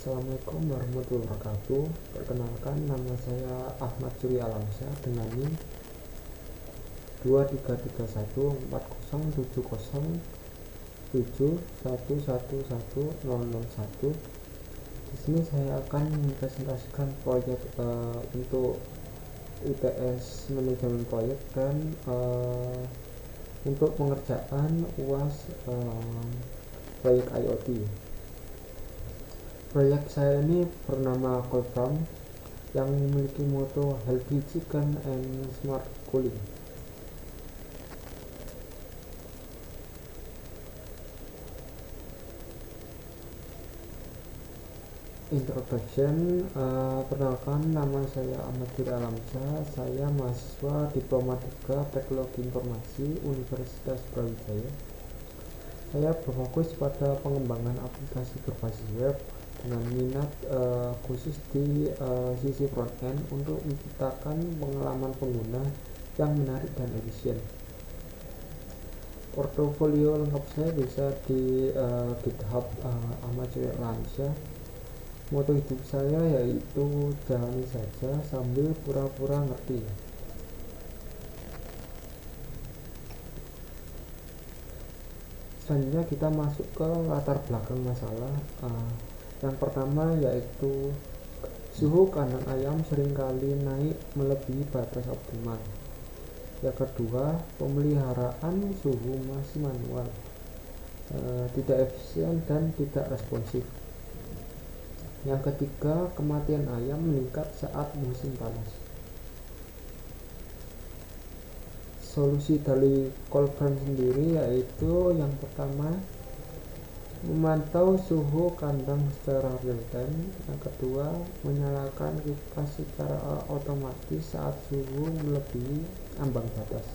Assalamualaikum warahmatullahi wabarakatuh. Perkenalkan, nama saya Ahmad Surya Alamsyah dengan NIM 23314071111001. Di sini saya akan mempresentasikan proyek untuk ITS manajemen proyek dan untuk pengerjaan UAS proyek IoT. Proyek saya ini bernama Coldfarm yang memiliki moto Healthy Chicken and Smart Cooling. Introduction, perkenalkan, nama saya Ahmad Surya Alamsyah. Saya mahasiswa Diploma 3 Teknologi Informasi Universitas Brawijaya. Saya berfokus pada pengembangan aplikasi berbasis web dengan minat khusus di sisi front-end untuk menciptakan pengalaman pengguna yang menarik dan efisien. Portofolio lengkap saya bisa di GitHub Ahmad Surya Alamsyah. Moto hidup saya yaitu jalani saja sambil pura-pura ngerti. Selanjutnya kita masuk ke latar belakang masalah. Yang pertama yaitu suhu kandang ayam seringkali naik melebihi batas optimal. Yang kedua, pemeliharaan suhu masih manual, tidak efisien dan tidak responsif. Yang ketiga, kematian ayam meningkat saat musim panas. Solusi dari Coldfarm sendiri yaitu yang pertama, memantau suhu kandang secara real time. Yang kedua, menyalakan kipas secara otomatis saat suhu melebihi ambang batas.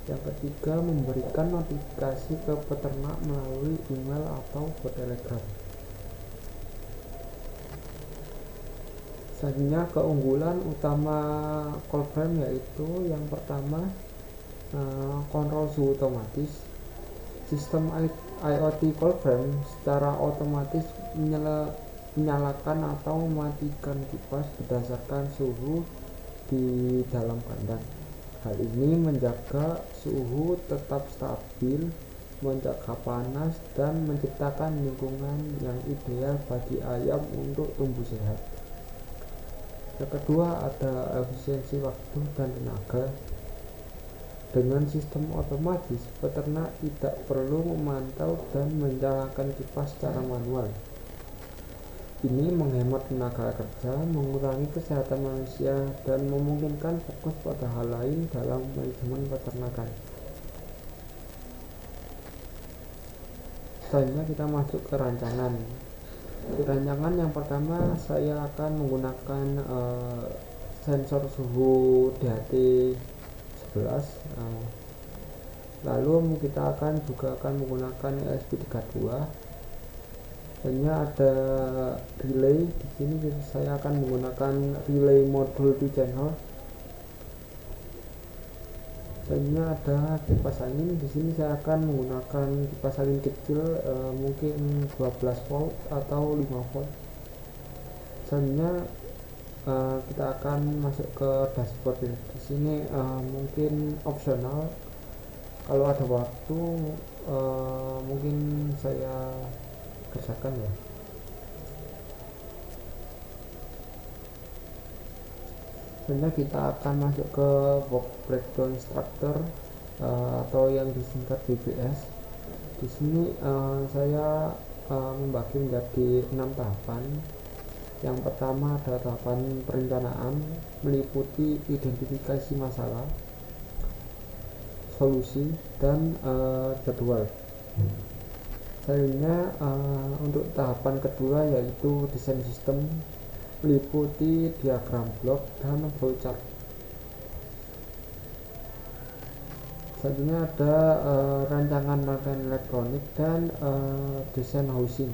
Yang ketiga, memberikan notifikasi ke peternak melalui email atau telegram. Selanjutnya, keunggulan utama Coldfarm yaitu yang pertama, kontrol suhu otomatis. Sistem IoT Coldfarm secara otomatis menyalakan atau mematikan kipas berdasarkan suhu di dalam kandang. Hal ini menjaga suhu tetap stabil, mencegah panas, dan menciptakan lingkungan yang ideal bagi ayam untuk tumbuh sehat. Yang kedua, ada efisiensi waktu dan tenaga. Dengan sistem otomatis, peternak tidak perlu memantau dan menyalakan kipas secara manual. Ini menghemat tenaga kerja, mengurangi kesehatan manusia, dan memungkinkan fokus pada hal lain dalam manajemen peternakan. Selanjutnya kita masuk ke rancangan. Di rancangan yang pertama, saya akan menggunakan sensor suhu DHT11. Lalu kita juga akan menggunakan ESP32. Selanjutnya ada relay. Di sini saya akan menggunakan relay modul 2 channel. Selanjutnya ada kipas angin. Di sini saya akan menggunakan kipas angin kecil, mungkin 12 volt atau 5 volt. Selanjutnya kita akan masuk ke dashboard. Di sini mungkin opsional. Kalau ada waktu mungkin saya kerjakan ya. Selanjutnya kita akan masuk ke box breakdown structure atau yang disingkat BBS. Di sini saya membagi menjadi 6 tahapan. Yang pertama ada tahapan perencanaan, meliputi identifikasi masalah, solusi, dan jadwal. Selanjutnya untuk tahapan kedua yaitu desain sistem, meliputi diagram blok dan flowchart. Selanjutnya ada rancangan elektronik dan desain housing.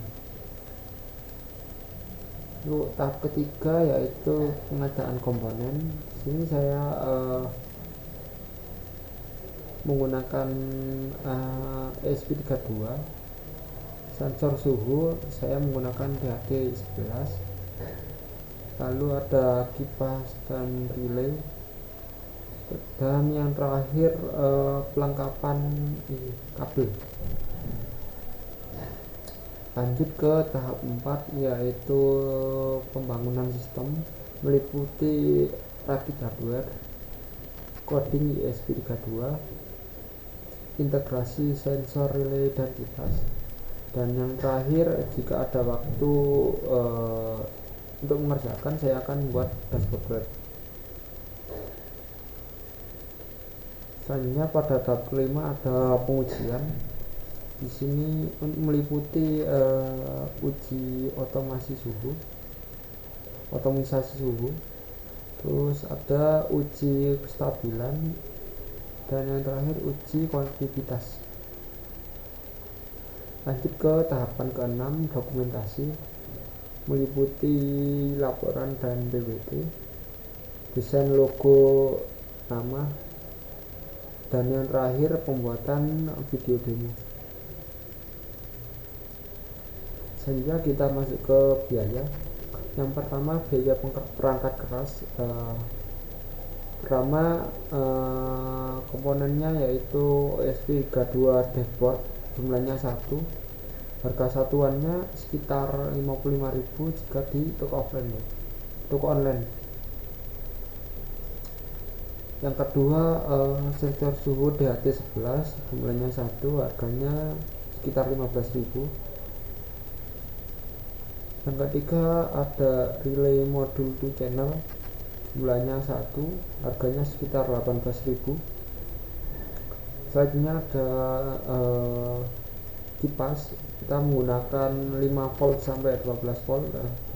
Untuk tahap ketiga yaitu pengadaan komponen. Di sini saya menggunakan ESP32. Sensor suhu saya menggunakan DHT11. Lalu ada kipas dan relay, dan yang terakhir pelengkapan kabel. Lanjut ke tahap 4, yaitu pembangunan sistem, meliputi rakit hardware, coding ESP32, integrasi sensor, relay, dan kipas. Dan yang terakhir, jika ada waktu untuk mengerjakan, saya akan membuat dashboard web. Selanjutnya pada tahap kelima ada pengujian. Di sini meliputi uji otomisasi suhu, terus ada uji kestabilan, dan yang terakhir uji konektivitas. Lanjut ke tahapan ke-6, dokumentasi, meliputi laporan dan PPT, desain logo, nama, dan yang terakhir pembuatan video demo. Selanjutnya kita masuk ke biaya. Yang pertama, biaya perangkat keras. Pertama, komponennya yaitu ESP32 dashboard, jumlahnya 1. Harga satuannya sekitar 55.000 jika di toko online. Yang kedua, sensor suhu DHT11, jumlahnya 1, harganya sekitar 15.000. Yang ketiga ada relay modul 2 channel, jumlahnya 1, harganya sekitar 18.000. Selanjutnya ada kipas, kita menggunakan 5 volt sampai 12 volt,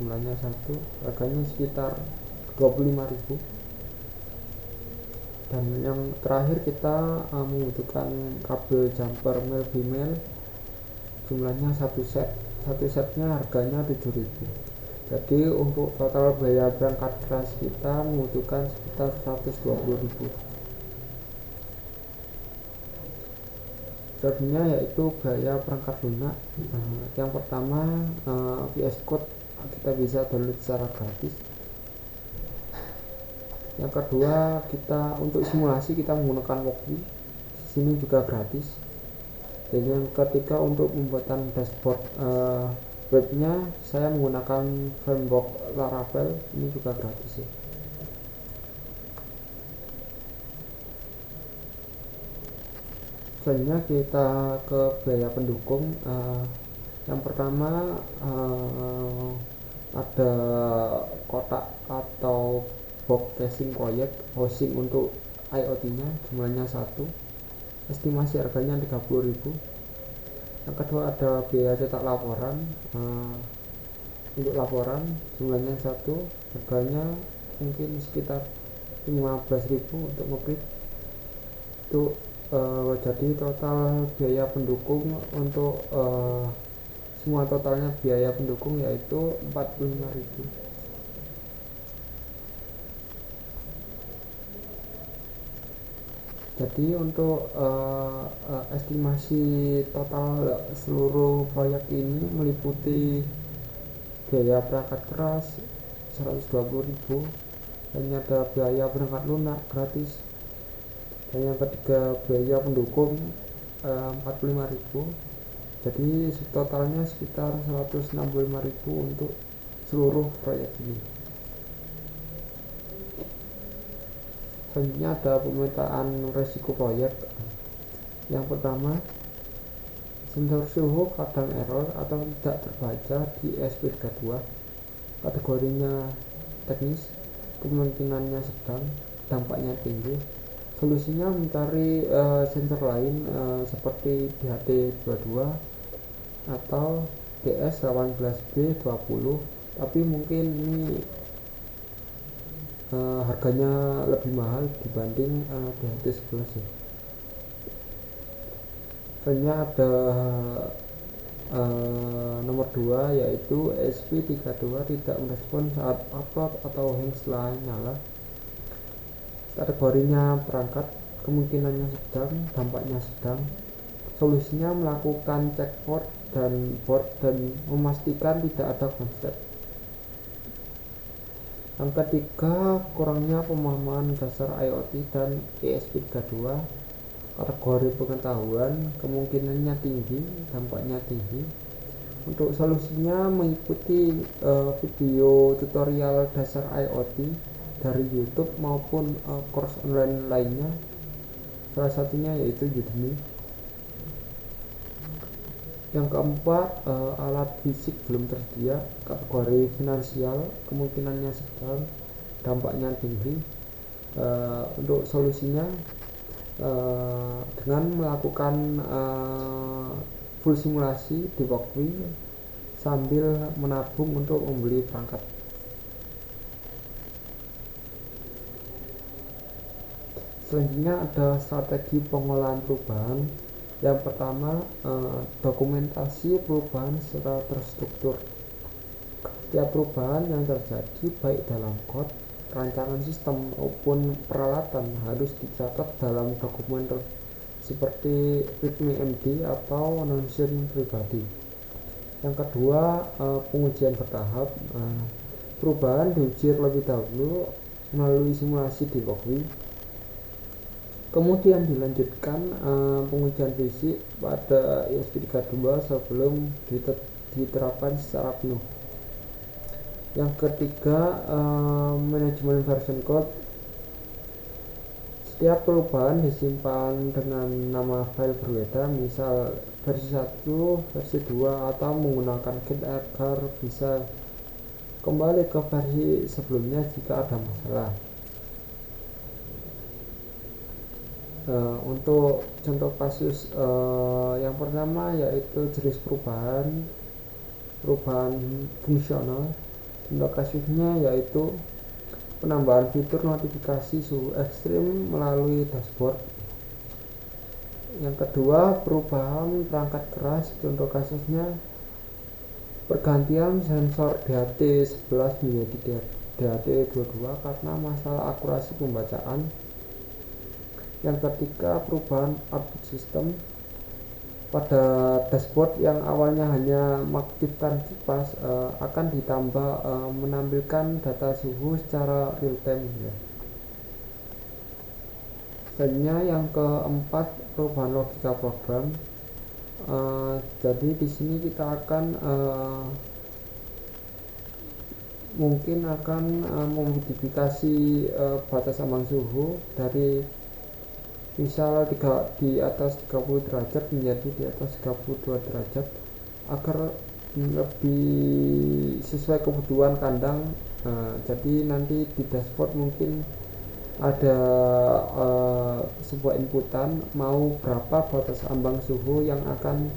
jumlahnya 1, harganya sekitar 25.000. Dan yang terakhir kita membutuhkan kabel jumper male female, jumlahnya 1 set. Satu setnya harganya 7.000. Jadi untuk total biaya perangkat keras kita membutuhkan sekitar 120.000. Selanjutnya yaitu biaya perangkat lunak. Yang pertama, VS Code kita bisa download secara gratis. Yang kedua, kita untuk simulasi kita menggunakan Wokwi, sini juga gratis. Dan yang ketiga, untuk pembuatan dashboard webnya saya menggunakan framework Laravel, ini juga gratis ya. Selanjutnya kita ke biaya pendukung. Yang pertama, ada kotak atau box casing proyek hosting untuk IoT nya, jumlahnya 1, estimasi harganya 30.000. Yang kedua ada biaya cetak laporan, untuk laporan jumlahnya 1, harganya mungkin sekitar 15.000 untuk ngeprint itu. Jadi total biaya pendukung untuk semua totalnya biaya pendukung yaitu 45.000. Jadi untuk estimasi total seluruh proyek ini meliputi biaya perangkat keras 120.000, dan ada biaya perangkat lunak gratis, dan yang ketiga biaya pendukung 45.000. Jadi totalnya sekitar 165.000 untuk seluruh proyek ini. Selanjutnya ada pemetaan resiko proyek. Yang pertama, sensor suhu kadang error atau tidak terbaca di ESP32. Kategorinya teknis, kemungkinannya sedang, dampaknya tinggi. Solusinya mencari sensor lain seperti DHT22 atau DS18B20, tapi mungkin ini harganya lebih mahal dibanding DHT11 ya. Selanjutnya ada nomor 2 yaitu ESP32 tidak merespon saat upload atau hang setelah nyala. Kategorinya perangkat, kemungkinannya sedang, dampaknya sedang. Solusinya melakukan check port dan board dan memastikan tidak ada konslet. Yang ketiga, kurangnya pemahaman dasar IoT dan ESP32. Kategori pengetahuan kemungkinannya tinggi, dampaknya tinggi. Untuk solusinya mengikuti video tutorial dasar IoT dari YouTube maupun course online lainnya. Salah satunya yaitu Udemy. Yang keempat, alat fisik belum tersedia. Kategori finansial kemungkinannya sedang, dampaknya tinggi. Untuk solusinya dengan melakukan full simulasi di Walkwi sambil menabung untuk membeli perangkat. Selanjutnya ada strategi pengolahan perubahan. Yang pertama, dokumentasi perubahan secara terstruktur. Setiap perubahan yang terjadi baik dalam kode, rancangan sistem maupun peralatan harus dicatat dalam dokumen seperti README-MD atau non-sharing pribadi. Yang kedua, pengujian bertahap. Perubahan diuji terlebih dahulu melalui simulasi di Walkwi. Kemudian dilanjutkan pengujian fisik pada ESP32 sebelum diterapkan secara penuh. Yang ketiga, manajemen version code. Setiap perubahan disimpan dengan nama file berbeda, misal versi 1, versi 2, atau menggunakan Git agar bisa kembali ke versi sebelumnya jika ada masalah. Untuk contoh kasus yang pertama yaitu jenis perubahan fungsional. Contoh kasusnya yaitu penambahan fitur notifikasi suhu ekstrim melalui dashboard. Yang kedua, perubahan perangkat keras. Contoh kasusnya pergantian sensor DHT11 menjadi DHT22 karena masalah akurasi pembacaan. Yang ketiga, perubahan output system. Pada dashboard yang awalnya hanya mengaktifkan kipas akan ditambah menampilkan data suhu secara real time ya. Selanjutnya yang keempat, perubahan logika program. Jadi di sini kita akan mungkin akan memodifikasi batas ambang suhu dari misal di atas 30 derajat menjadi di atas 32 derajat agar lebih sesuai kebutuhan kandang. Jadi nanti di dashboard mungkin ada sebuah inputan mau berapa batas ambang suhu yang akan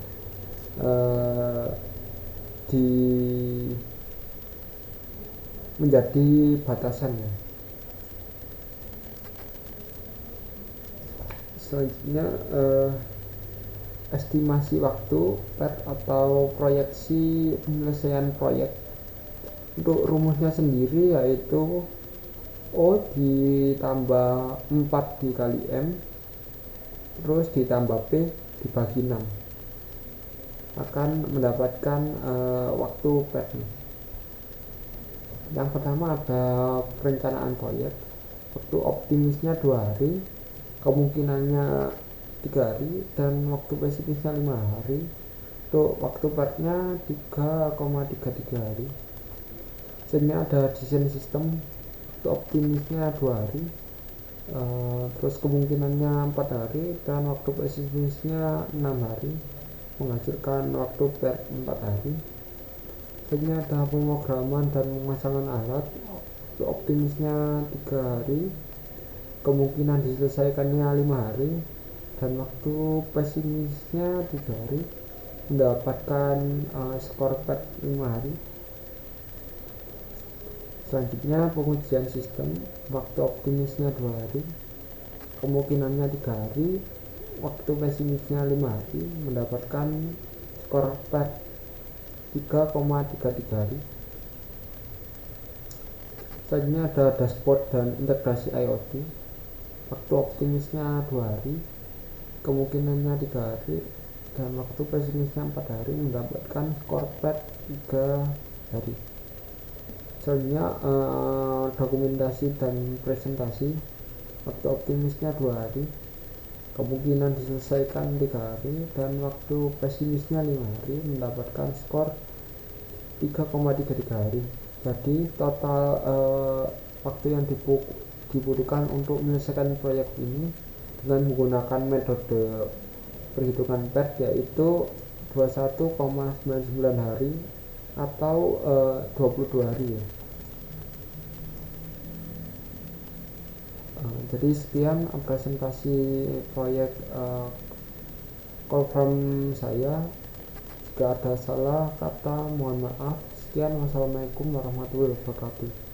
menjadi batasannya. Selanjutnya estimasi waktu PET atau proyeksi penyelesaian proyek. Untuk rumusnya sendiri yaitu O ditambah 4 dikali M terus ditambah P dibagi 6 akan mendapatkan waktu PET. Yang pertama ada perencanaan proyek. Waktu optimisnya 2 hari, kemungkinannya 3 hari, dan waktu pesimisnya 5 hari. Untuk waktu PET-nya 3,33 hari. Selanjutnya ada desain sistem. Waktu optimisnya 2 hari, terus kemungkinannya 4 hari, dan waktu pesimisnya 6 hari, menghasilkan waktu PET 4 hari. Selanjutnya ada pemrograman dan pemasangan alat. Waktu optimisnya 3 hari, kemungkinan diselesaikannya 5 hari, dan waktu pesimisnya 3 hari, mendapatkan skor PET 5 hari. Selanjutnya pengujian sistem. Waktu optimisnya 2 hari, kemungkinannya 3 hari, waktu pesimisnya 5 hari, mendapatkan skor PET 3,33 hari. Selanjutnya ada dashboard dan integrasi IoT. Waktu optimisnya 2 hari, kemungkinannya 3 hari, dan waktu pesimisnya 4 hari mendapatkan skor PET 3 hari. Selanjutnya dokumentasi dan presentasi. Waktu optimisnya 2 hari, kemungkinan diselesaikan 3 hari, dan waktu pesimisnya 5 hari mendapatkan skor 3,33 hari. Jadi total waktu yang dibutuhkan untuk menyelesaikan proyek ini dengan menggunakan metode perhitungan PET yaitu 21,99 hari atau 22 hari ya. Jadi sekian presentasi proyek Colframe saya. Jika ada salah kata mohon maaf. Sekian, wassalamualaikum warahmatullahi wabarakatuh.